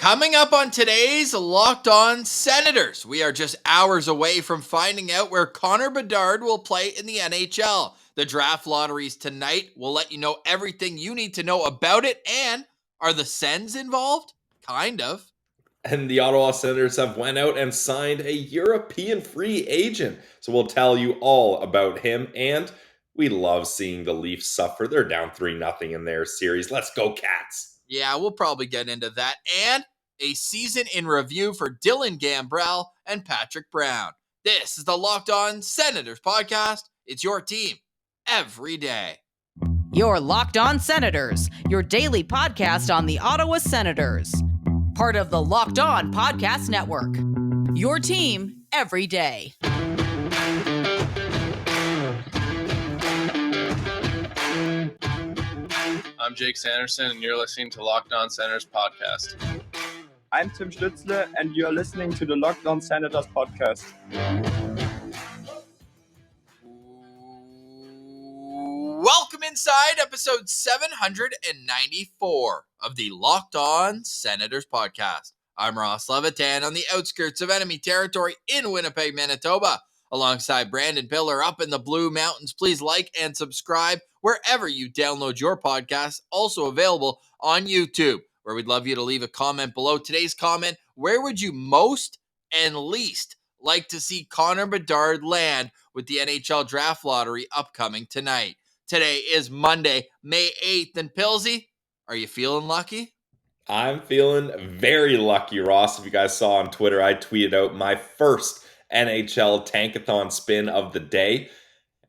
Coming up on today's Locked On Senators, we are just hours away from finding out where Connor Bedard will play in the NHL. The draft lotteries tonight will let you know everything you need to know about it. And are the Sens involved? Kind of. And the Ottawa Senators have went out and signed a European free agent. So we'll tell you all about him. And we love seeing the Leafs suffer. They're down 3-0 in their series. Let's go, Cats. Yeah, we'll probably get into that. And a season in review for Dylan Gambrell and Patrick Brown. This is the Locked On Senators podcast. It's your team every day. Your Locked On Senators, your daily podcast on the Ottawa Senators. Part of the Locked On Podcast Network. Your team every day. I'm Jake Sanderson, and you're listening to Locked On Senators podcast. I'm Tim Stützle, and you're listening to the Locked On Senators podcast. Welcome inside episode 794 of the Locked On Senators podcast. I'm Ross Levitan on the outskirts of enemy territory in Winnipeg, Manitoba. Alongside Brandon Piller up in the Blue Mountains. Please like and subscribe wherever you download your podcast. Also available on YouTube, where we'd love you to leave a comment below today's comment. Where would you most and least like to see Connor Bedard land with the NHL Draft Lottery upcoming tonight? Today is Monday, May 8th, and Pilsy, are you feeling lucky? I'm feeling very lucky, Ross. If you guys saw on Twitter, I tweeted out my first NHL Tankathon spin of the day,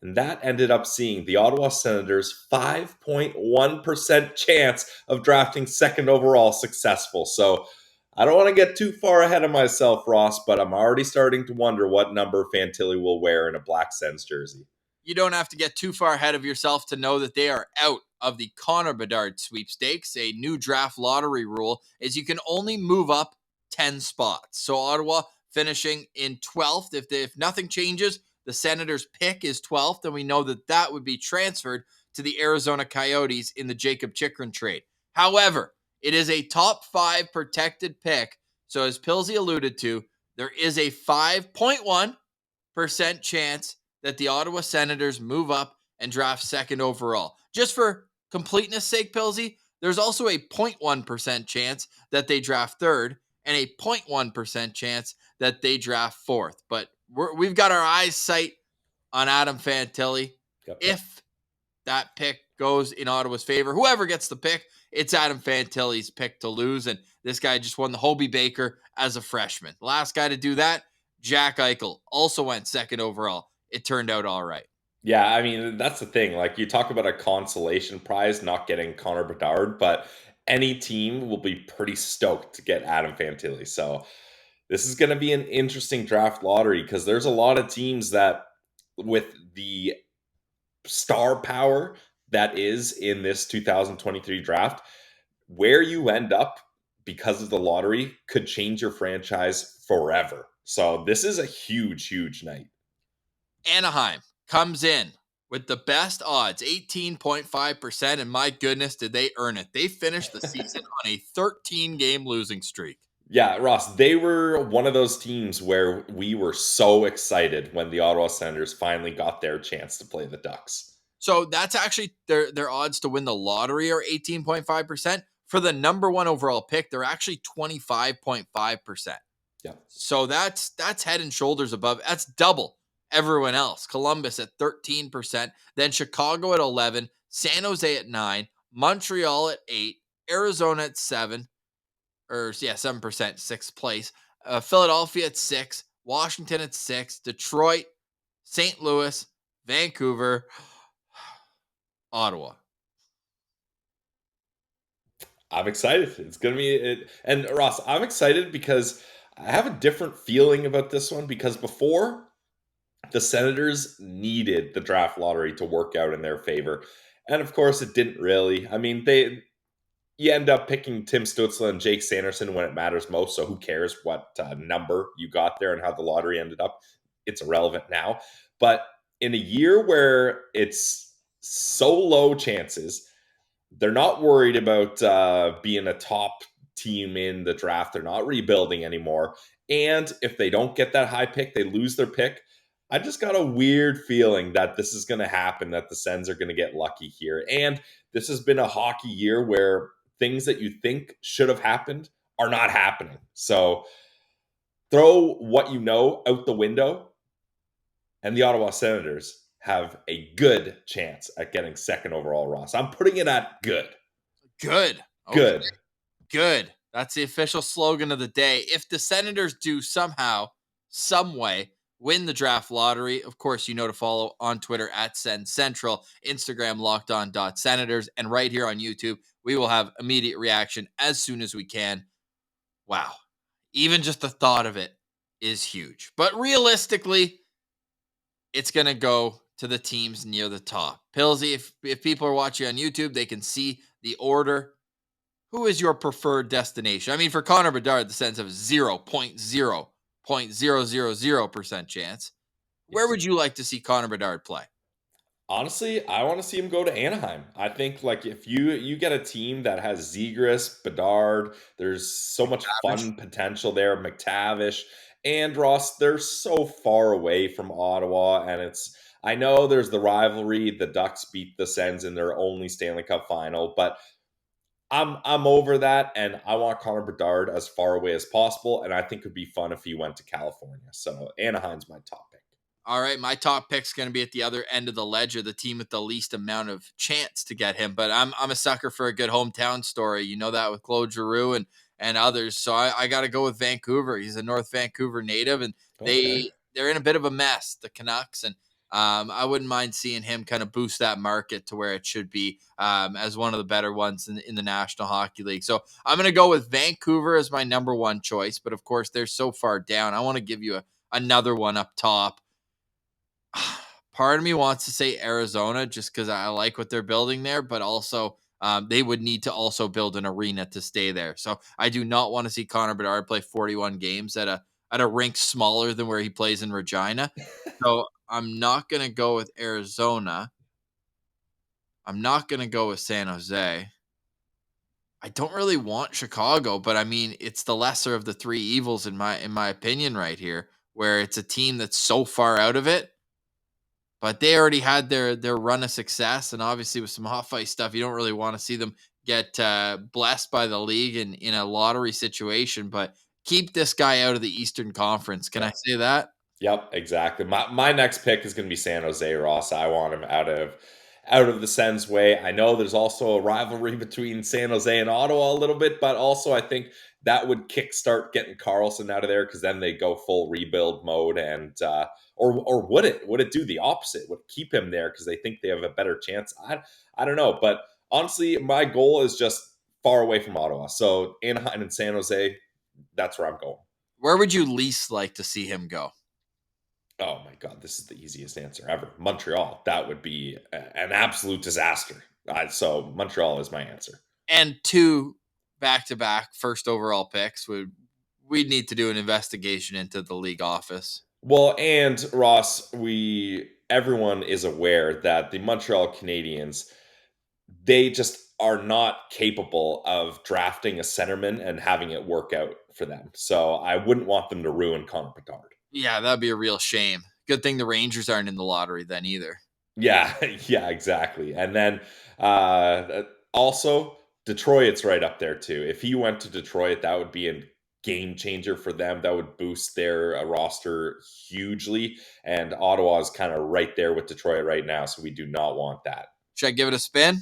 and that ended up seeing the Ottawa Senators 5.1% chance of drafting second overall successful. So I don't want to get too far ahead of myself, Ross, but I'm already starting to wonder what number Fantilli will wear in a black Sens jersey. You don't have to get too far ahead of yourself to know that they are out of the Connor Bedard sweepstakes. A new draft lottery rule is you can only move up 10 spots. So Ottawa finishing in 12th. If nothing changes, the Senators' pick is 12th, and we know that would be transferred to the Arizona Coyotes in the Jacob Chychrun trade. However, it is a top 5 protected pick. So as Pilsy alluded to, there is a 5.1% chance that the Ottawa Senators move up and draft second overall. Just for completeness sake, Pilsy, there's also a 0.1% chance that they draft third and a 0.1% chance that they draft fourth. But we've got our eyes set on Adam Fantilli. Yep. If that pick goes in Ottawa's favor, whoever gets the pick, it's Adam Fantilli's pick to lose. And this guy just won the Hobey Baker as a freshman. The last guy to do that, Jack Eichel, also went second overall. It turned out all right. Yeah, I mean, that's the thing. Like, you talk about a consolation prize not getting Connor Bedard, but any team will be pretty stoked to get Adam Fantilli. So this is going to be an interesting draft lottery because there's a lot of teams that, with the star power that is in this 2023 draft, where you end up because of the lottery could change your franchise forever. So this is a huge, huge night. Anaheim comes in with the best odds, 18.5%, and my goodness, did they earn it. They finished the season on a 13-game losing streak. Yeah, Ross, they were one of those teams where we were so excited when the Ottawa Senators finally got their chance to play the Ducks. So that's actually their odds to win the lottery are 18.5%. For the number one overall pick, they're actually 25.5%. Yeah. So that's head and shoulders above. That's double everyone else. Columbus at 13%, then Chicago at 11%, San Jose at 9%, Montreal at 8%, Arizona at 7%, 6th place. Philadelphia at 6%, Washington at 6%, Detroit, St. Louis, Vancouver, Ottawa. I'm excited. It's going to be it. And Ross, I'm excited because I have a different feeling about this one because before, the Senators needed the draft lottery to work out in their favor. And of course, it didn't really. I mean, you end up picking Tim Stützle and Jake Sanderson when it matters most. So who cares what number you got there and how the lottery ended up? It's irrelevant now. But in a year where it's so low chances, they're not worried about being a top team in the draft. They're not rebuilding anymore. And if they don't get that high pick, they lose their pick. I just got a weird feeling that this is going to happen, that the Sens are going to get lucky here. And this has been a hockey year where things that you think should have happened are not happening. So throw what you know out the window, and the Ottawa Senators have a good chance at getting second overall, Ross. I'm putting it at good. Good. Okay. Good. Good. That's the official slogan of the day. If the Senators do somehow, some way, win the draft lottery, of course, you know to follow on Twitter at Sens Central, Instagram lockedon.senators, and right here on YouTube, we will have immediate reaction as soon as we can. Wow. Even just the thought of it is huge. But realistically, it's going to go to the teams near the top. Pillsy, if people are watching on YouTube, they can see the order. Who is your preferred destination? I mean, for Connor Bedard, the Sens have 0.000% chance. Where would you like to see Connor Bedard play? Honestly, I want to see him go to Anaheim. I think like if you get a team that has Zegras, Bedard, there's so much fun potential there. McTavish and Ross, they're so far away from Ottawa, and I know there's the rivalry. The Ducks beat the Sens in their only Stanley Cup final, but I'm over that, and I want Connor Bedard as far away as possible, and I think it would be fun if he went to California. So Anaheim's my top pick. All right, my top pick's going to be at the other end of the ledger, the team with the least amount of chance to get him. But I'm a sucker for a good hometown story. You know that with Claude Giroux and others. So I got to go with Vancouver. He's a North Vancouver native, and they're in a bit of a mess, the Canucks. And I wouldn't mind seeing him kind of boost that market to where it should be as one of the better ones in the National Hockey League. So I'm going to go with Vancouver as my number one choice. But of course, they're so far down. I want to give you another one up top. Part of me wants to say Arizona just because I like what they're building there, but also they would need to also build an arena to stay there. So I do not want to see Connor Bedard play 41 games at a rink smaller than where he plays in Regina. So I'm not going to go with Arizona. I'm not going to go with San Jose. I don't really want Chicago, but I mean, it's the lesser of the three evils in my opinion right here, where it's a team that's so far out of it. But they already had their run of success, and obviously with some hot fight stuff, you don't really want to see them get blessed by the league in a lottery situation. But keep this guy out of the Eastern Conference. Can I say that? Yep, exactly. My next pick is going to be San Jose, Ross. I want him out of the Sens way. I know there's also a rivalry between San Jose and Ottawa a little bit, but also I think that would kickstart getting Carlson out of there because then they go full rebuild mode, and or would it do the opposite? Would it keep him there because they think they have a better chance? I don't know, but honestly, my goal is just far away from Ottawa. So Anaheim and San Jose, that's where I'm going. Where would you least like to see him go? Oh my God, this is the easiest answer ever. Montreal. That would be an absolute disaster. So Montreal is my answer. And 2 back-to-back first overall picks we'd need to do an investigation into the league office. Well, and Ross, everyone is aware that the Montreal Canadiens, they just are not capable of drafting a centerman and having it work out for them. So I wouldn't want them to ruin Connor Bedard. Yeah, that'd be a real shame. Good thing the Rangers aren't in the lottery then either. Yeah, yeah, exactly. And then also Detroit's right up there too. If he went to Detroit, that would be a game changer for them. That would boost their roster hugely. And Ottawa is kind of right there with Detroit right now, so we do not want that. Should I give it a spin?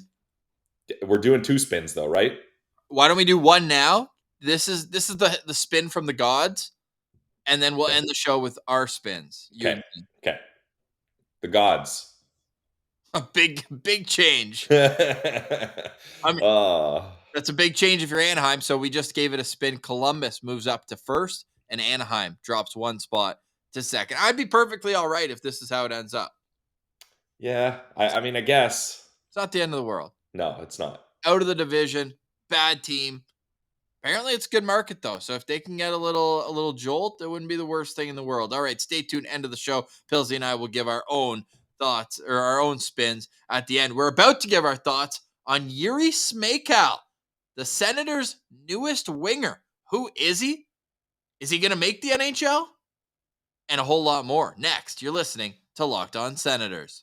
We're doing 2 spins though, right? Why don't we do one now? This is the spin from the gods, and then we'll end the show with our spins. Okay. The gods. A big change. I mean, that's a big change if you're Anaheim. So we just gave it a spin. Columbus moves up to first, and Anaheim drops 1 spot to second. I'd be perfectly all right if this is how it ends up. Yeah, I mean, I guess it's not the end of the world. No, it's not. Out of the division, bad team. Apparently, it's a good market though. So if they can get a little jolt, it wouldn't be the worst thing in the world. All right, stay tuned. End of the show. Pillsy and I will give our own thoughts or our own spins at the end. We're about to give our thoughts on Jiri Smejkal. the Senators' newest winger. Who is he? Is he going to make the NHL? And a whole lot more. Next, you're listening to Locked On Senators.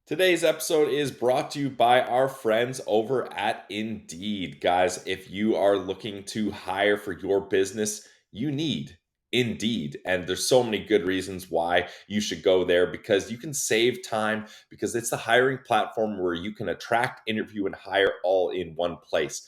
Today's episode is brought to you by our friends over at Indeed. Guys, if you are looking to hire for your business, you need Indeed. And there's so many good reasons why you should go there, because you can save time, because it's the hiring platform where you can attract, interview, and hire all in one place.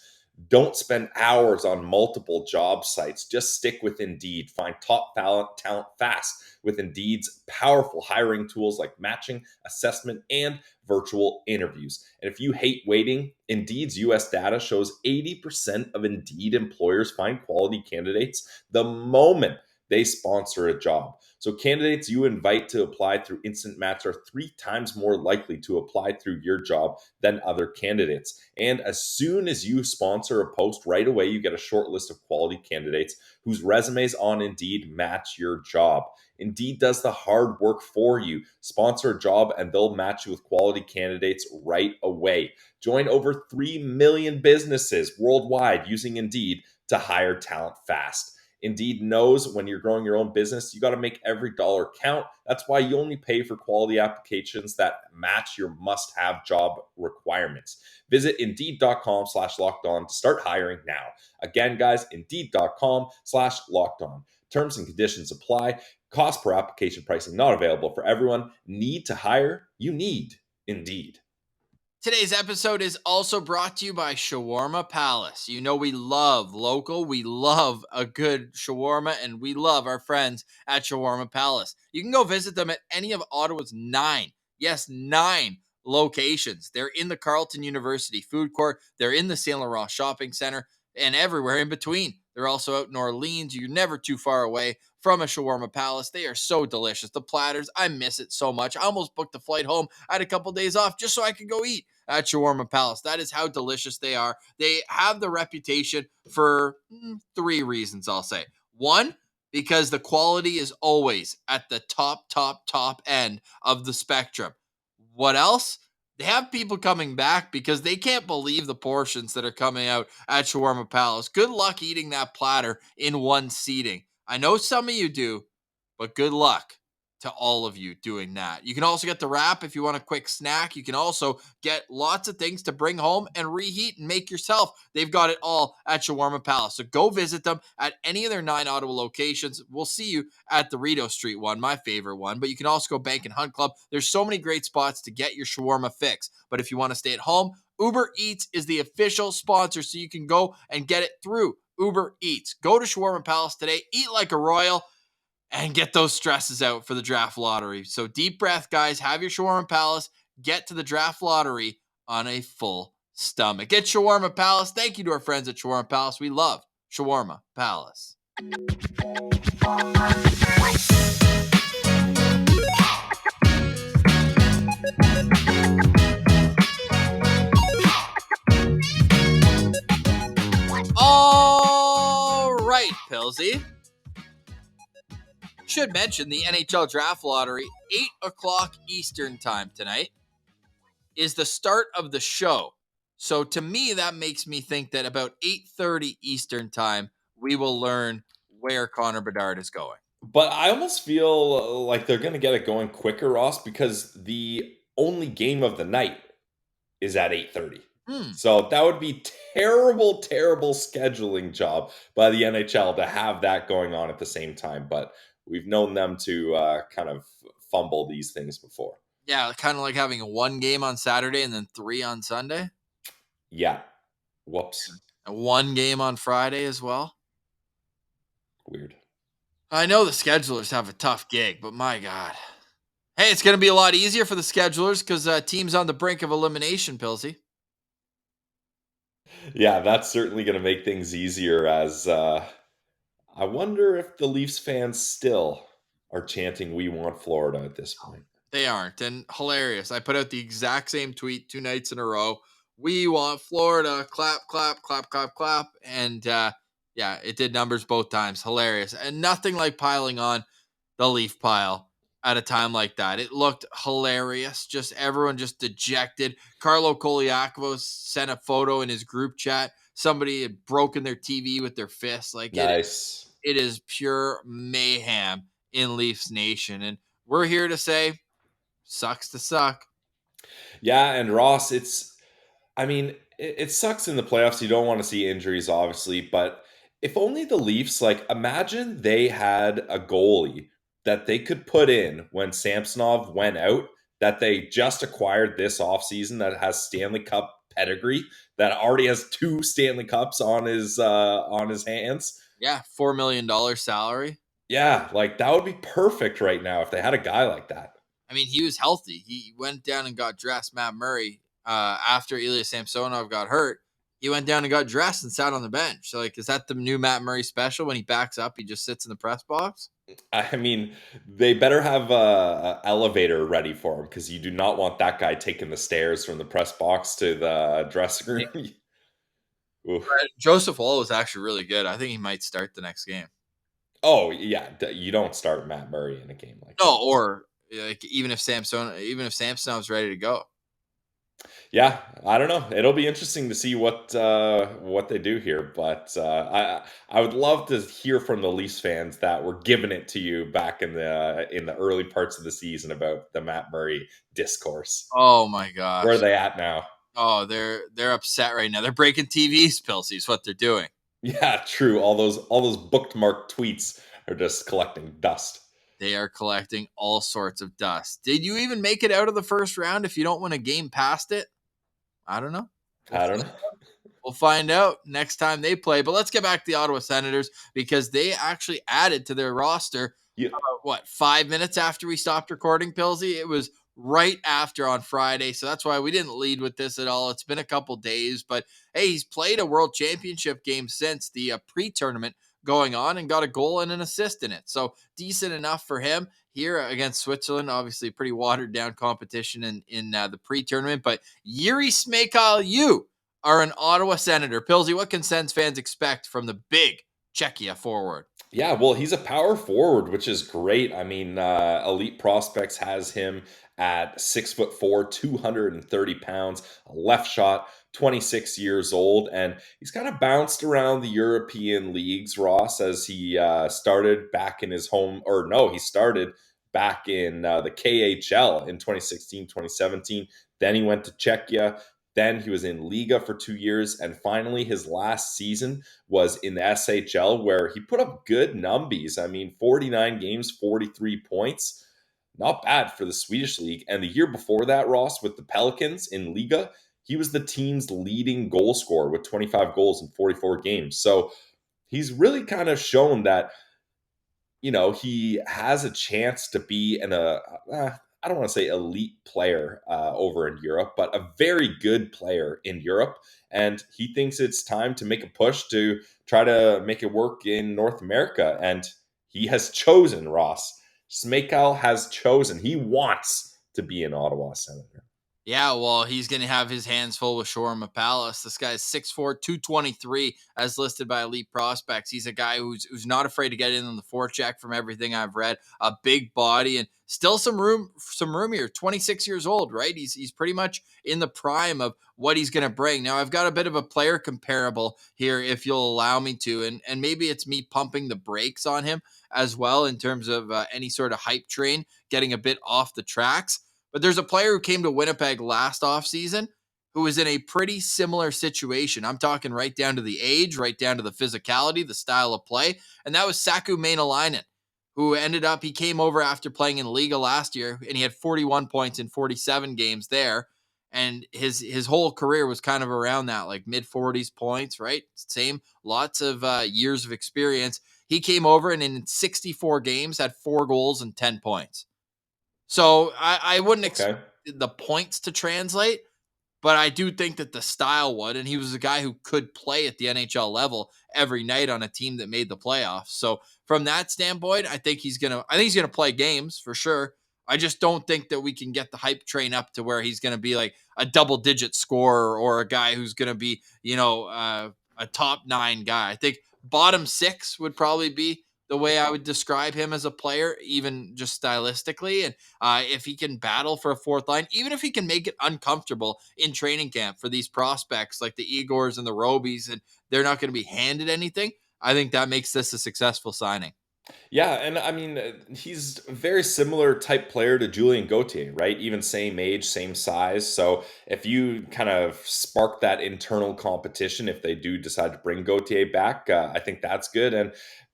Don't spend hours on multiple job sites. Just stick with Indeed. Find top talent fast with Indeed's powerful hiring tools like matching, assessment, and virtual interviews. And if you hate waiting, Indeed's US data shows 80% of Indeed employers find quality candidates the moment they sponsor a job. So candidates you invite to apply through Instant Match are 3 times more likely to apply through your job than other candidates. And as soon as you sponsor a post, right away you get a short list of quality candidates whose resumes on Indeed match your job. Indeed does the hard work for you. Sponsor a job and they'll match you with quality candidates right away. Join over 3 million businesses worldwide using Indeed to hire talent fast. Indeed knows when you're growing your own business, you got to make every dollar count. That's why you only pay for quality applications that match your must-have job requirements. Visit Indeed.com/lockedon to start hiring now. Again, guys, Indeed.com/lockedon. Terms and conditions apply. Cost per application pricing not available for everyone. Need to hire? You need Indeed. Today's episode is also brought to you by Shawarma Palace. You know we love local, we love a good shawarma, and we love our friends at Shawarma Palace. You can go visit them at any of Ottawa's 9 locations. They're in the Carleton University Food Court, they're in the St. Laurent Shopping Center, and everywhere in between. They're also out in Orleans. You're never too far away from a Shawarma Palace. They are so delicious. The platters, I miss it so much. I almost booked a flight home. I had a couple days off just so I could go eat at Shawarma Palace. That is how delicious they are. They have the reputation for 3 reasons, I'll say. 1, because the quality is always at the top end of the spectrum. What else? They have people coming back because they can't believe the portions that are coming out at Shawarma Palace. Good luck eating that platter in one seating. I know some of you do, but good luck to all of you doing that. You can also get the wrap if you want a quick snack. You can also get lots of things to bring home and reheat and make yourself. They've got it all at Shawarma Palace. So go visit them at any of their 9 Ottawa locations. We'll see you at the Rideau Street one, my favorite one. But you can also go Bank and Hunt Club. There's so many great spots to get your shawarma fix. But if you want to stay at home, Uber Eats is the official sponsor, so you can go and get it through Uber Eats. Go to Shawarma Palace today. Eat like a royal and get those stresses out for the draft lottery. So deep breath, guys. Have your Shawarma Palace. Get to the draft lottery on a full stomach. Get Shawarma Palace. Thank you to our friends at Shawarma Palace. We love Shawarma Palace. All right, Pilsy. Should mention the NHL Draft Lottery, 8 o'clock Eastern time tonight, is the start of the show. So to me, that makes me think that about 8:30 Eastern time, we will learn where Connor Bedard is going. But I almost feel like they're going to get it going quicker, Ross, because the only game of the night is at 8:30. So that would be terrible scheduling job by the NHL to have that going on at the same time. But we've known them to kind of fumble these things before. Yeah, kind of like having 1 game on Saturday and then 3 on Sunday. Yeah. Whoops. And 1 game on Friday as well. Weird. I know the schedulers have a tough gig, but my God. Hey, it's going to be a lot easier for the schedulers because teams on the brink of elimination, Pilsy. Yeah, that's certainly going to make things easier, as I wonder if the Leafs fans still are chanting "We want Florida" at this point. They aren't. And hilarious. I put out the exact same tweet 2 nights in a row. We want Florida. Clap, clap, clap, clap, clap. And yeah, it did numbers both times. Hilarious. And nothing like piling on the Leaf pile at a time like that. It looked hilarious. Just everyone just dejected. Carlo Koliakos sent a photo in his group chat. Somebody had broken their TV with their fist. Like Nice. it is pure mayhem in Leafs Nation. And we're here to say, sucks to suck. Yeah, and Ross, it sucks in the playoffs. You don't want to see injuries, obviously, but if only the Leafs, like, imagine they had a goalie that they could put in when Samsonov went out, that they just acquired this offseason, that has Stanley Cup pedigree, that already has 2 Stanley Cups on his hands. Yeah, $4 million salary. Yeah, like that would be perfect right now if they had a guy like that. I mean, he was healthy. He went down and got dressed. Matt Murray, after Ilya Samsonov got hurt, he went down and got dressed and sat on the bench. So, like, is that the new Matt Murray special? When he backs up, he just sits in the press box? I mean, they better have a elevator ready for him, because you do not want that guy taking the stairs from the press box to the dressing room. Oof. Joseph Woll was actually really good. I think he might start the next game. Oh yeah, you don't start Matt Murray in a game like that. No, or like even if Samsonov's ready to go. Yeah, I don't know. It'll be interesting to see what they do here, but I would love to hear from the Leafs fans that were giving it to you back in the early parts of the season about the Matt Murray discourse. Oh my gosh, where are they at now? Oh, they're upset right now. They're breaking TVs, Pilsy, is what they're doing. Yeah, true. All those bookmarked tweets are just collecting dust. They are collecting all sorts of dust. Did you even make it out of the first round if you don't win a game past it? I don't know. I don't know. We'll find out next time they play. But let's get back to the Ottawa Senators, because they actually added to their roster, 5 minutes after we stopped recording, Pilsy? It was right after on Friday. So that's why we didn't lead with this at all. It's been a couple days. But, hey, he's played a World Championship game since the pre-tournament going on and got a goal and an assist in it. So decent enough for him here against Switzerland. Obviously, pretty watered down competition in the pre-tournament. But Jiri Smejkal, you are an Ottawa Senator. Pilsy, what can Sens fans expect from the big Czechia forward? Yeah, well, he's a power forward, which is great. I mean, Elite Prospects has him at 6'4", 230 pounds, a left shot, 26 years old, and he's kind of bounced around the European leagues, Ross, as he started back in his home, or no, he started back in the KHL in 2016, 2017. Then he went to Czechia. Then he was in Liga for 2 years, and finally his last season was in the SHL, where he put up good numbies. I mean, 49 games, 43 points. Not bad for the Swedish league. And the year before that, Ross, with the Pelicans in Liga, he was the team's leading goal scorer with 25 goals in 44 games. So he's really kind of shown that, he has a chance to be I don't want to say elite player over in Europe, but a very good player in Europe. And he thinks it's time to make a push to try to make it work in North America. And he has chosen, Ross. Smejkal has chosen. He wants to be an Ottawa Senator. Yeah, well, he's going to have his hands full with Shawarma Palace. This guy's 6'4", 223, as listed by Elite Prospects. He's a guy who's not afraid to get in on the forecheck from everything I've read. A big body and still some room here. 26 years old, right? He's pretty much in the prime of what he's going to bring. Now, I've got a bit of a player comparable here, if you'll allow me to, and maybe it's me pumping the brakes on him as well in terms of any sort of hype train getting a bit off the tracks. But there's a player who came to Winnipeg last offseason who was in a pretty similar situation. I'm talking right down to the age, right down to the physicality, the style of play. And that was Saku Maenalainen, who he came over after playing in Liga last year, and he had 41 points in 47 games there. And his whole career was kind of around that, like mid-40s points, right? Same, lots of years of experience. He came over and in 64 games had 4 goals and 10 points. So I wouldn't expect the points to translate, but I do think that the style would. And he was a guy who could play at the NHL level every night on a team that made the playoffs. So from that standpoint, I think he's gonna play games for sure. I just don't think that we can get the hype train up to where he's gonna be like a double-digit scorer or a guy who's gonna be, a top 9 guy. I think bottom 6 would probably be the way I would describe him as a player, even just stylistically. And if he can battle for a fourth line, even if he can make it uncomfortable in training camp for these prospects like the Igors and the Robies, and they're not going to be handed anything, I think that makes this a successful signing. Yeah, and I mean, he's a very similar type player to Julien Gauthier, right? Even same age, same size. So if you kind of spark that internal competition, if they do decide to bring Gauthier back, I think that's good. And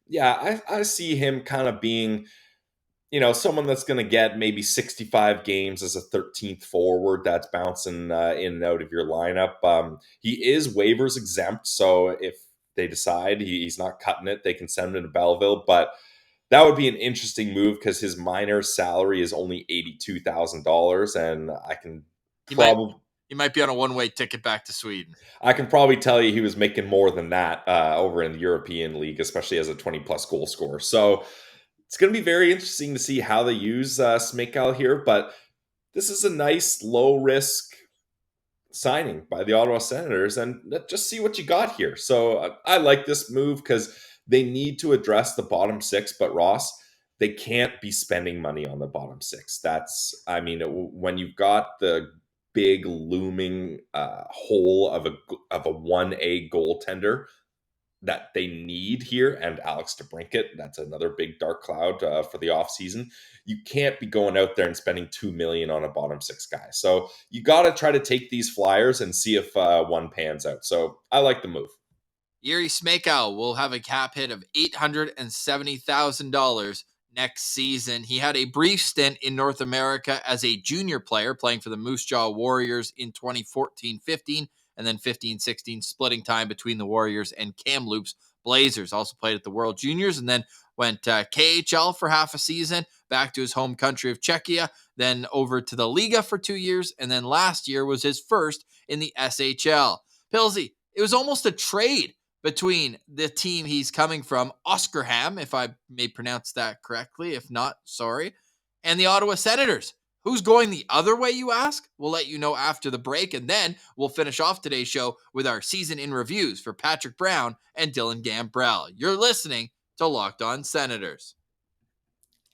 yeah, I see him kind of being, someone that's going to get maybe 65 games as a 13th forward that's bouncing in and out of your lineup. He is waivers exempt, so if they decide he's not cutting it, they can send him to Belleville. But that would be an interesting move because his minor salary is only $82,000, and He might be on a one-way ticket back to Sweden. I can probably tell you he was making more than that over in the European League, especially as a 20-plus goal scorer. So it's going to be very interesting to see how they use Smejkal here, but this is a nice low-risk signing by the Ottawa Senators, and just see what you got here. So I like this move because they need to address the bottom six, but Ross, they can't be spending money on the bottom six. When you've got the big looming hole of a 1A goaltender that they need here, and Alex DeBrincat, that's another big dark cloud for the offseason. You can't be going out there and spending $2 million on a bottom six guy. So you got to try to take these flyers and see if one pans out. So I like the move. Jiri Smejkal will have a cap hit of $870,000 next season. He had a brief stint in North America as a junior player, playing for the Moose Jaw Warriors in 2014-15, and then 15-16, splitting time between the Warriors and Kamloops Blazers. Also played at the World Juniors, and then went KHL for half a season, back to his home country of Czechia, then over to the Liga for 2 years, and then last year was his first in the SHL. Pilsy, it was almost a trade between the team he's coming from, Oskarshamn, if I may pronounce that correctly. If not, sorry, and the Ottawa Senators. Who's going the other way, you ask? We'll let you know after the break, and then we'll finish off today's show with our season in reviews for Patrick Brown and Dylan Gambrell. You're listening to Locked On Senators.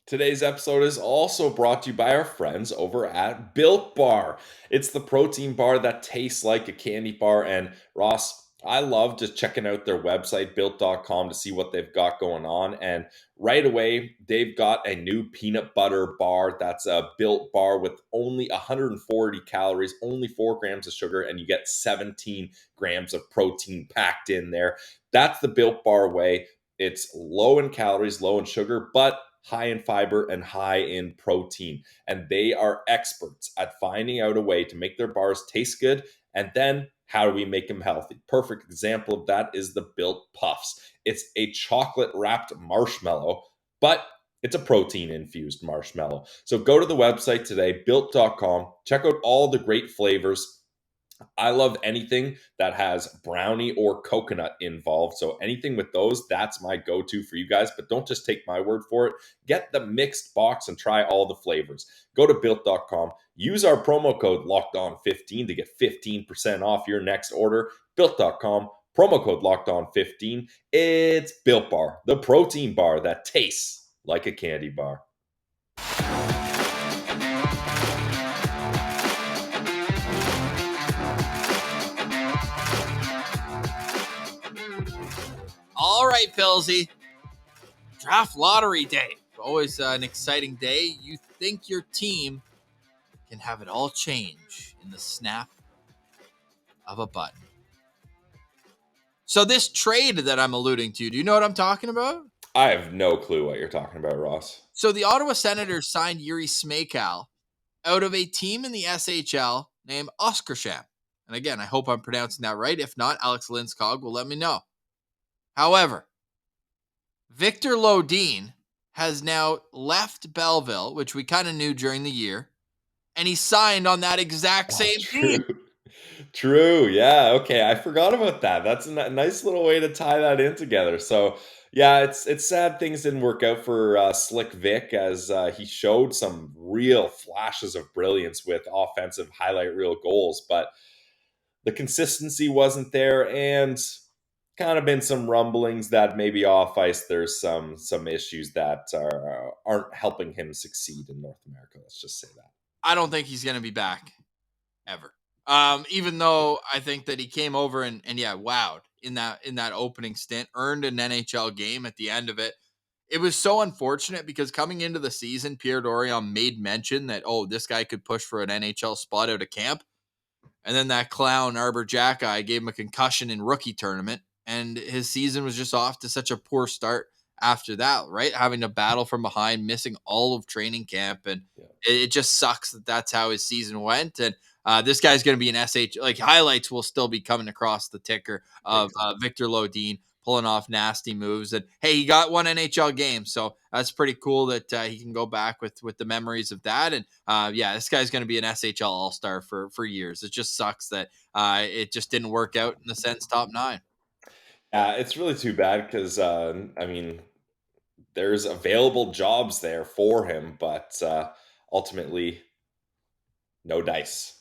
Today's episode is also brought to you by our friends over at Built Bar. It's the protein bar that tastes like a candy bar. And Ross, I love just checking out their website, built.com, to see what they've got going on. And right away, they've got a new peanut butter bar that's a Built Bar with only 140 calories, only 4 grams of sugar, and you get 17 grams of protein packed in there. That's the Built Bar way. It's low in calories, low in sugar, but high in fiber and high in protein. And they are experts at finding out a way to make their bars taste good. And then how do we make them healthy? Perfect example of that is the Built Puffs. It's a chocolate wrapped marshmallow, but it's a protein infused marshmallow. So go to the website today, built.com, check out all the great flavors. I love anything that has brownie or coconut involved. So anything with those, that's my go-to for you guys. But don't just take my word for it. Get the mixed box and try all the flavors. Go to built.com. Use our promo code LOCKEDON15 to get 15% off your next order. Built.com. Promo code LOCKEDON15. It's Built Bar, the protein bar that tastes like a candy bar. All right, Pilsy. Draft Lottery Day. Always an exciting day. You think your team can have it all change in the snap of a button. So this trade that I'm alluding to, do you know what I'm talking about? I have no clue what you're talking about, Ross. So the Ottawa Senators signed Jiri Smejkal out of a team in the SHL named Oskarshamn. And again, I hope I'm pronouncing that right. If not, Alex Linskog will let me know. However, Victor Lodin has now left Belleville, which we kind of knew during the year, and he signed on that exact same team. True. Yeah. Okay. I forgot about that. That's a nice little way to tie that in together. So, yeah, it's sad things didn't work out for Slick Vic, as he showed some real flashes of brilliance with offensive highlight reel goals, but the consistency wasn't there. And kind of been some rumblings that maybe off ice there's some issues that aren't helping him succeed in North America. Let's just say that. I don't think he's going to be back ever. Even though I think that he came over and wowed in that opening stint, earned an NHL game at the end of it. It was so unfortunate because coming into the season, Pierre Dorion made mention that, this guy could push for an NHL spot out of camp. And then that clown Arbor Jacki gave him a concussion in rookie tournament, and his season was just off to such a poor start after that, right? Having to battle from behind, missing all of training camp, and it just sucks that that's how his season went. And this guy's going to be an SH, like highlights will still be coming across the ticker of Victor Lodin pulling off nasty moves. And hey, he got one NHL game, so that's pretty cool that he can go back with the memories of that. And this guy's going to be an SHL All-Star for years. It just sucks that it just didn't work out in the Sens top 9. It's really too bad because there's available jobs there for him, but ultimately no dice.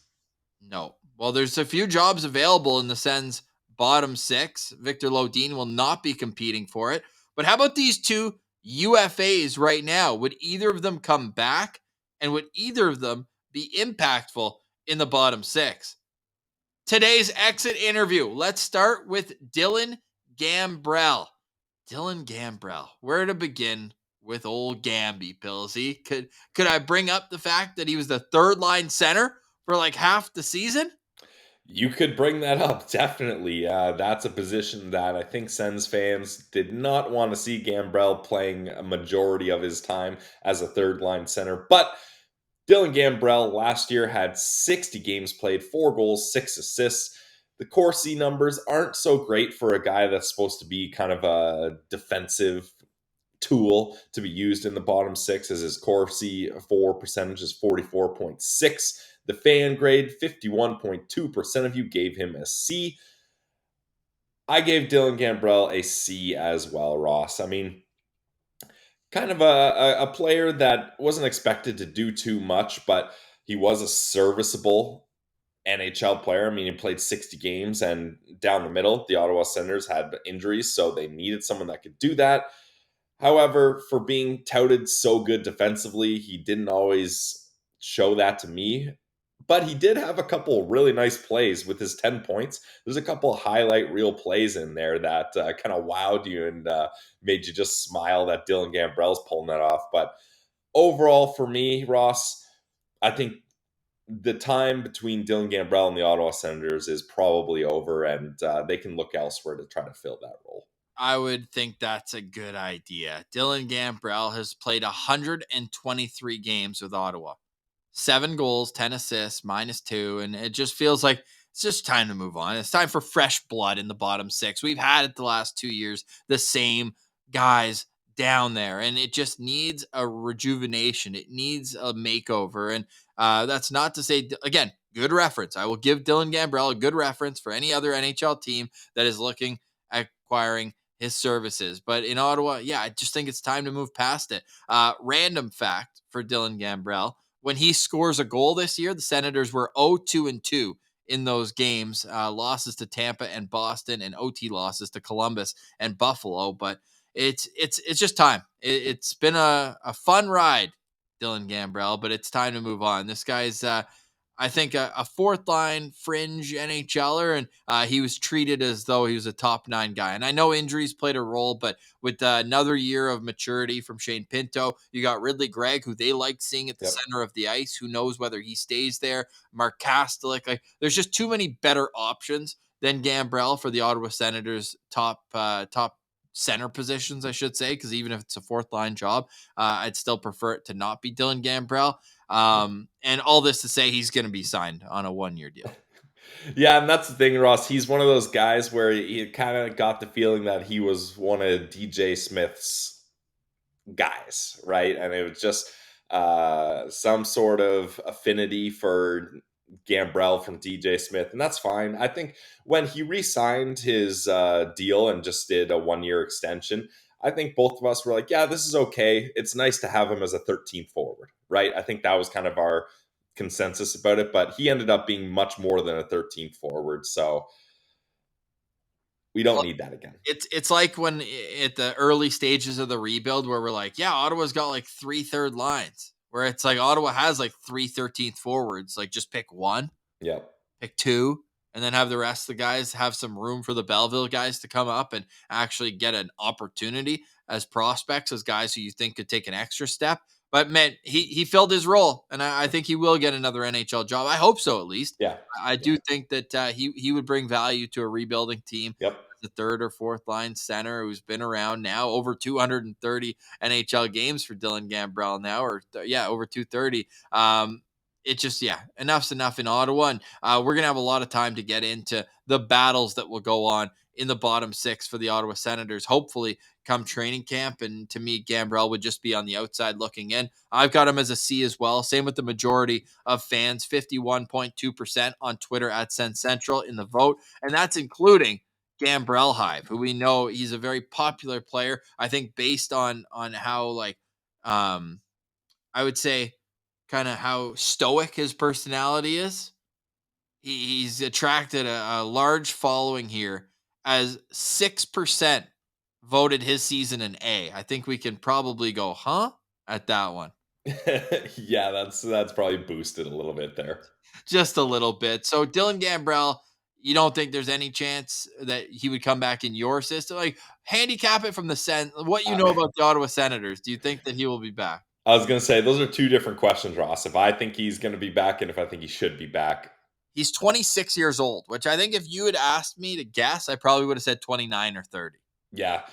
No. Well, there's a few jobs available in the Sens bottom 6. Victor Lodin will not be competing for it. But how about these two UFAs right now? Would either of them come back? And would either of them be impactful in the bottom 6? Today's exit interview. Let's start with Dylan Gambrell. Dylan Gambrell. Where to begin with old Gamby, Pillsy? Could I bring up the fact that he was the third line center for like half the season? You could bring that up, definitely. That's a position that I think Sens fans did not want to see Gambrell playing a majority of his time as a third-line center. But Dylan Gambrell last year had 60 games played, 4 goals, 6 assists. The Corsi numbers aren't so great for a guy that's supposed to be kind of a defensive tool to be used in the bottom 6, as his Corsi for percentage is 44.6. The fan grade, 51.2% of you gave him a C. I gave Dylan Gambrell a C as well, Ross. I mean, kind of a player that wasn't expected to do too much, but he was a serviceable NHL player. I mean, he played 60 games, and down the middle, the Ottawa Senators had injuries, so they needed someone that could do that. However, for being touted so good defensively, he didn't always show that to me. But he did have a couple really nice plays with his 10 points. There's a couple highlight reel plays in there that kind of wowed you and made you just smile that Dylan Gambrell's pulling that off. But overall, for me, Ross, I think the time between Dylan Gambrell and the Ottawa Senators is probably over, and they can look elsewhere to try to fill that role. I would think that's a good idea. Dylan Gambrell has played 123 games with Ottawa. 7 goals, 10 assists, -2, and it just feels like it's just time to move on. It's time for fresh blood in the bottom 6. We've had it the last 2 years, the same guys down there, and it just needs a rejuvenation. It needs a makeover, and that's not to say, again, good reference. I will give Dylan Gambrell a good reference for any other NHL team that is looking at acquiring his services. But in Ottawa, I just think it's time to move past it. Random fact for Dylan Gambrell: when he scores a goal this year, the Senators were 0-2 in those games, losses to Tampa and Boston, and OT losses to Columbus and Buffalo. But it's just time. It's been a fun ride, Dylan Gambrell, but it's time to move on. This guy's, I think, a fourth line fringe NHLer, and he was treated as though he was a top 9 guy. And I know injuries played a role, but with another year of maturity from Shane Pinto, you got Ridley Gregg, who they liked seeing at the center of the ice. Who knows whether he stays there? Mark Kastelik. Like, there's just too many better options than Gambrell for the Ottawa Senators top center positions, I should say, because even if it's a fourth line job, I'd still prefer it to not be Dylan Gambrell. And all this to say, he's going to be signed on a 1-year deal. Yeah, and that's the thing, Ross. He's one of those guys where you kind of got the feeling that he was one of DJ Smith's guys, right? And it was just some sort of affinity for Gambrell from DJ Smith, and that's fine. I think when he re-signed his deal and just did a 1-year extension, I think both of us were like, yeah, this is okay. It's nice to have him as a 13th forward, right? I think that was kind of our consensus about it, but he ended up being much more than a 13th forward. So We don't need that again. It's like when at the early stages of the rebuild where we're like, yeah, Ottawa's got like 3 third lines, where it's like Ottawa has like 3 13th forwards. Like just pick one, Yep. pick two, and then have the rest of the guys have some room for the Belleville guys to come up and actually get an opportunity as prospects, as guys who you think could take an extra step. But man, he filled his role, and I think he will get another NHL job. I hope so, at least. Yeah. I do think that he would bring value to a rebuilding team. Yep. The third or fourth line center who's been around now over 230 NHL games for Dylan Gambrell now, or over 230. It just, enough's enough in Ottawa. And we're going to have a lot of time to get into the battles that will go on in the bottom six for the Ottawa Senators, hopefully come training camp. And to me, Gambrell would just be on the outside looking in. I've got him as a C as well. Same with the majority of fans, 51.2% on Twitter at Sens Central in the vote. And that's including Gambrell Hive, who we know he's a very popular player. I think based on how I would say kind of how stoic his personality is. He's attracted a large following here, as 6% voted his season an A. I think we can probably go, at that one. Yeah, that's probably boosted a little bit there. Just a little bit. So Dylan Gambrell, you don't think there's any chance that he would come back in your system? Like, handicap it from the Sen. What you know about the Ottawa Senators, do you think that he will be back? I was going to say, those are two different questions, Ross. If I think he's going to be back and if I think he should be back. He's 26 years old, which I think if you had asked me to guess, I probably would have said 29 or 30. Yeah.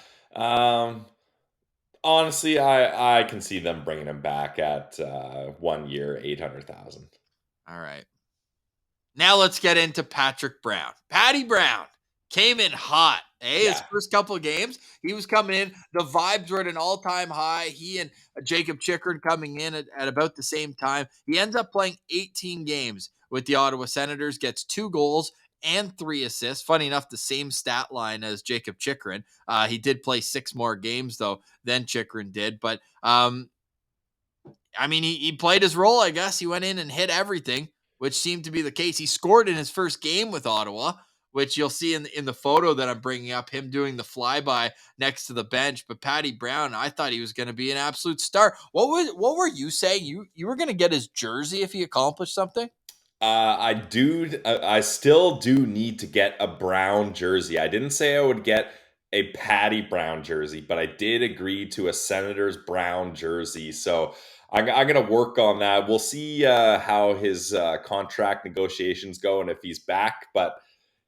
Honestly, I can see them bringing him back at 1 year, 800,000. All right. Now let's get into Patrick Brown. Patty Brown came in hot. His first couple of games, he was coming in. The vibes were at an all-time high. He and Jacob Chychrun coming in at about the same time. He ends up playing 18 games with the Ottawa Senators, gets 2 goals and 3 assists. Funny enough, the same stat line as Jacob Chychrun. He did play 6 more games, though, than Chychrun did. But, he played his role, I guess. He went in and hit everything, which seemed to be the case. He scored in his first game with Ottawa, which you'll see in the photo that I'm bringing up, him doing the flyby next to the bench. But Patty Brown, I thought he was going to be an absolute star. What were you saying? You were going to get his jersey if he accomplished something? I still do need to get a Brown jersey. I didn't say I would get a Patty Brown jersey, but I did agree to a Senators Brown jersey. So I'm going to work on that. We'll see how his contract negotiations go and if he's back. But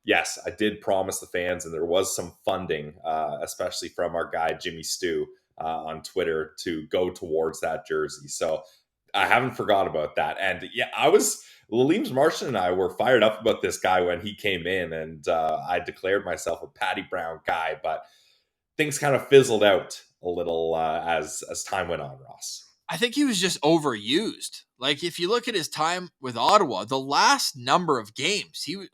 yes, I did promise the fans, and there was some funding, especially from our guy, Jimmy Stu, on Twitter to go towards that jersey. So I haven't forgot about that. And Leems Martian and I were fired up about this guy when he came in, and I declared myself a Patty Brown guy, but things kind of fizzled out a little as time went on, Ross. I think he was just overused. Like, if you look at his time with Ottawa, the last number of games, he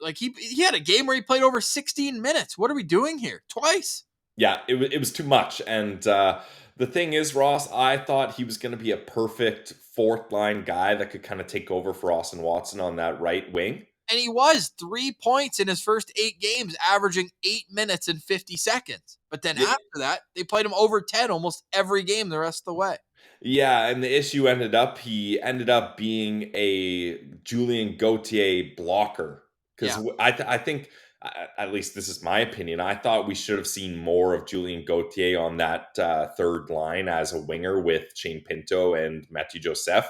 had a game where he played over 16 minutes. What are we doing here? Twice. Yeah, it was too much. And the thing is, Ross, I thought he was going to be a perfect fourth line guy that could kind of take over for Austin Watson on that right wing. And he was 3 points in his first 8 games, averaging 8 minutes and 50 seconds. But then after that, they played him over 10 almost every game the rest of the way. Yeah, and the issue he ended up being a Julien Gauthier blocker. Because I think, at least this is my opinion, I thought we should have seen more of Julien Gauthier on that third line as a winger with Shane Pinto and Mathieu Joseph.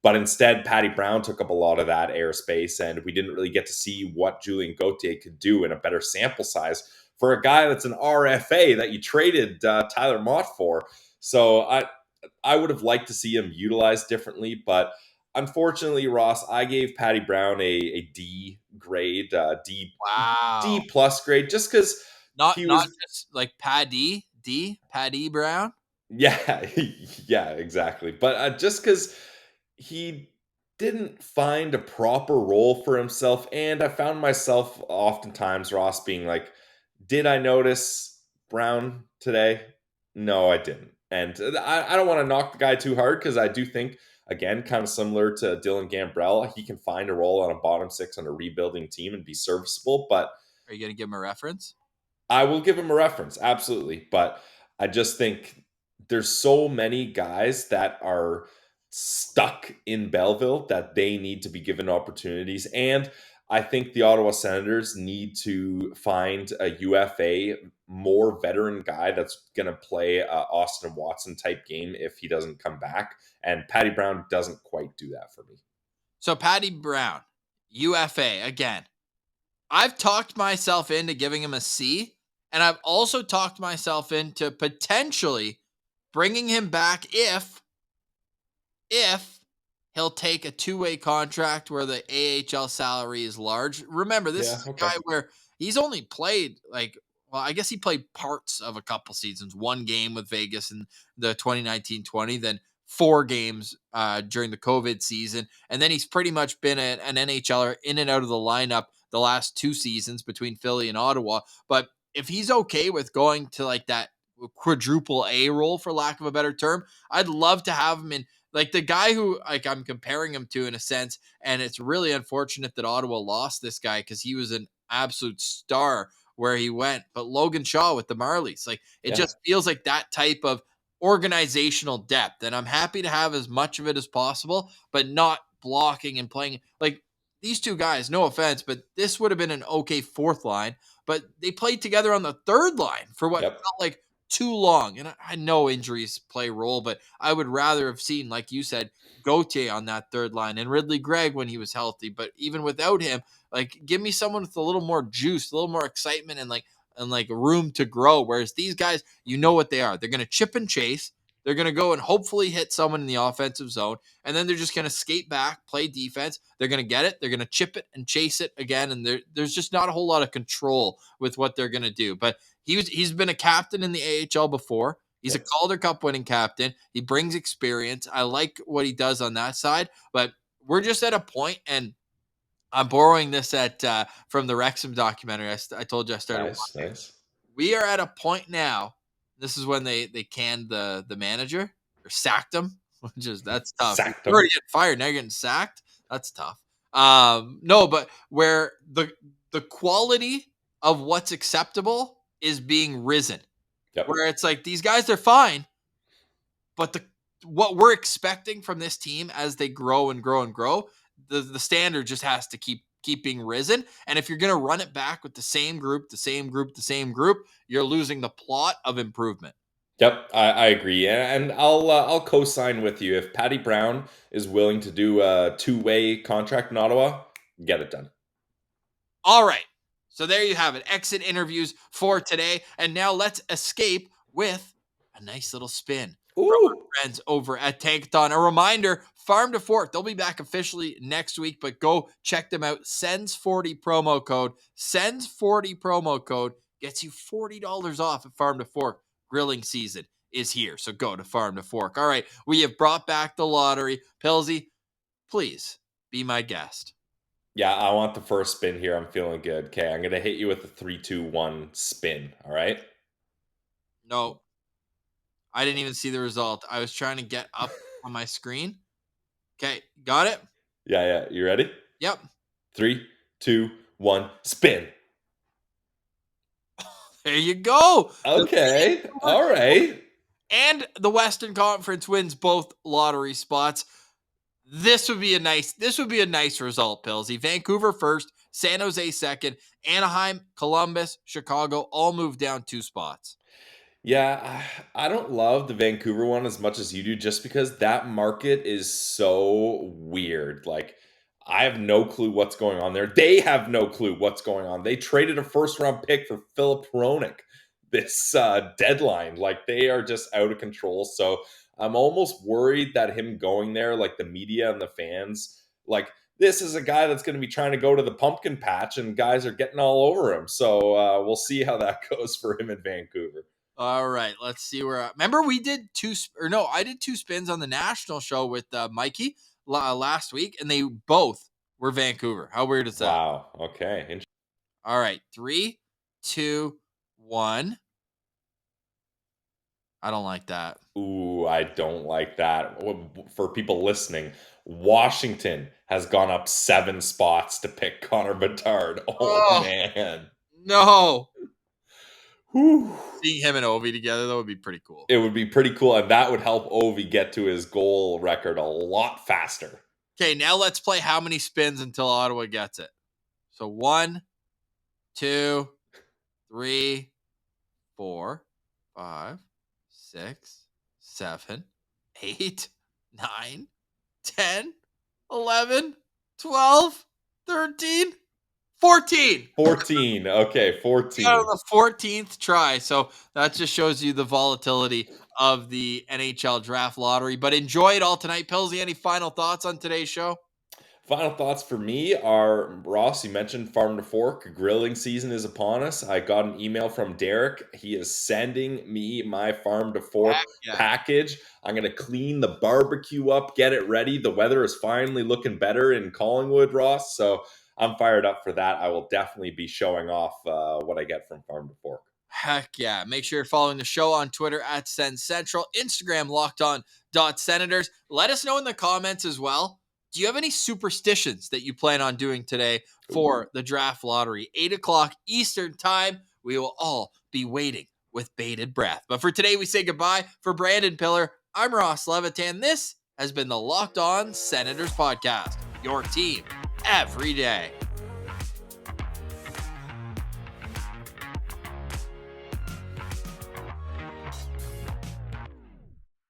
But instead, Patty Brown took up a lot of that airspace, and we didn't really get to see what Julien Gauthier could do in a better sample size for a guy that's an RFA that you traded Tyler Mott for. So I would have liked to see him utilized differently, but unfortunately, Ross, I gave Patty Brown a D grade, D plus grade, just because not just like Paddy Brown. Yeah, yeah, exactly. But just because he didn't find a proper role for himself, and I found myself oftentimes, Ross, being like, did I notice Brown today? No, I didn't. And I don't want to knock the guy too hard, because I do think, again, kind of similar to Dylan Gambrell, he can find a role on a bottom six on a rebuilding team and be serviceable. But are you going to give him a reference? I will give him a reference, absolutely. But I just think there's so many guys that are stuck in Belleville that they need to be given opportunities. And I think the Ottawa Senators need to find a UFA, more veteran guy that's going to play a Austin Watson type game if he doesn't come back. And Patty Brown doesn't quite do that for me. So Patty Brown, UFA, again, I've talked myself into giving him a C, and I've also talked myself into potentially bringing him back if he'll take a two-way contract where the AHL salary is large. Remember, this is a guy where he's only played I guess he played parts of a couple seasons, one game with Vegas in the 2019-20, then 4 games during the COVID season. And then he's pretty much been an NHLer in and out of the lineup the last 2 seasons between Philly and Ottawa. But if he's okay with going to like that quadruple A role, for lack of a better term, I'd love to have him in. Like the guy who I'm comparing him to in a sense, and it's really unfortunate that Ottawa lost this guy because he was an absolute star where he went. But Logan Shaw with the Marlies, it just feels like that type of organizational depth. And I'm happy to have as much of it as possible, but not blocking and playing. Like these two guys, no offense, but this would have been an okay 4th line, but they played together on the 3rd line for what felt like too long. And I know injuries play a role, but I would rather have seen, like you said, Gauthier on that 3rd line and Ridley Gregg when he was healthy. But even without him, give me someone with a little more juice, a little more excitement, and room to grow. Whereas these guys, you know what they are. They're going to chip and chase. They're going to go and hopefully hit someone in the offensive zone, and then they're just going to skate back, play defense. They're going to get it. They're going to chip it and chase it again, and there's just not a whole lot of control with what they're going to do. But he's been a captain in the AHL before. He's a Calder Cup winning captain. He brings experience. I like what he does on that side, but we're just at a point, and I'm borrowing this from the Wrexham documentary. I told you I started watching. Nice. We are at a point now. This is when they canned the manager or sacked him, that's tough. You're already getting fired, now you're getting sacked. That's tough. No, but where the quality of what's acceptable is being risen. Where it's like these guys are fine, but what we're expecting from this team as they grow and grow and grow, the standard just has to keep being risen. And if you're going to run it back with the same group, you're losing the plot of improvement. Yep, I agree, and I'll co-sign with you. If Patty Brown is willing to do a 2-way contract in Ottawa, get it done. All right, so there you have it. Exit interviews for today, and now let's escape with a nice little spin from our friends over at Tankathon. A reminder, Farm to Fork, they'll be back officially next week, but go check them out. Sens40 promo code. Sens40 promo code gets you $40 off at Farm to Fork. Grilling season is here, so go to Farm to Fork. All right, we have brought back the lottery. Pilsy, please be my guest. Yeah, I want the first spin here. I'm feeling good. Okay, I'm going to hit you with the 3, 2, 1 spin, all right? No. I didn't even see the result. I was trying to get up on my screen. Okay, got it? Yeah. You ready? Yep. 3, 2, 1, spin. There you go. Okay. All right. And the Western Conference wins both lottery spots. This would be a nice result, Pillsy. Vancouver first, San Jose second, Anaheim, Columbus, Chicago all moved down 2 spots. Yeah, I don't love the Vancouver one as much as you do, just because that market is so weird. I have no clue what's going on there. They have no clue what's going on. They traded a 1st-round pick for Philip Hronek this deadline. They are just out of control. So I'm almost worried that him going there, the media and the fans, this is a guy that's going to be trying to go to the pumpkin patch, and guys are getting all over him. So we'll see how that goes for him in Vancouver. All right, let's see where. Remember, I did 2 spins on the national show with Mikey last week, and they both were Vancouver. How weird is that? Wow. Okay. All right, 3, 2, 1. I don't like that. Ooh, I don't like that. For people listening, Washington has gone up 7 spots to pick Connor Bedard. Oh man. No. Whew. Seeing him and Ovi together, that would be pretty cool. It would be pretty cool, and that would help Ovi get to his goal record a lot faster. Okay, now let's play how many spins until Ottawa gets it. So 1, 2, 3, 4, 5, 6, 7, 8, 9, 10, 11, 12, 13, 14. 14. Okay, 14. On the 14th try. So that just shows you the volatility of the NHL Draft Lottery. But enjoy it all tonight. Pillsy, any final thoughts on today's show? Final thoughts for me are, Ross, you mentioned Farm to Fork. Grilling season is upon us. I got an email from Derek. He is sending me my Farm to Fork package. I'm going to clean the barbecue up, get it ready. The weather is finally looking better in Collingwood, Ross. So I'm fired up for that. I will definitely be showing off what I get from Farm to Fork. Heck yeah. Make sure you're following the show on Twitter at Sens Central, Instagram lockedon.senators. Let us know in the comments as well. Do you have any superstitions that you plan on doing today for the draft lottery? 8 o'clock Eastern time. We will all be waiting with bated breath. But for today, we say goodbye. For Brandon Piller, I'm Ross Levitan. This has been the Locked On Senators podcast. Your team every day.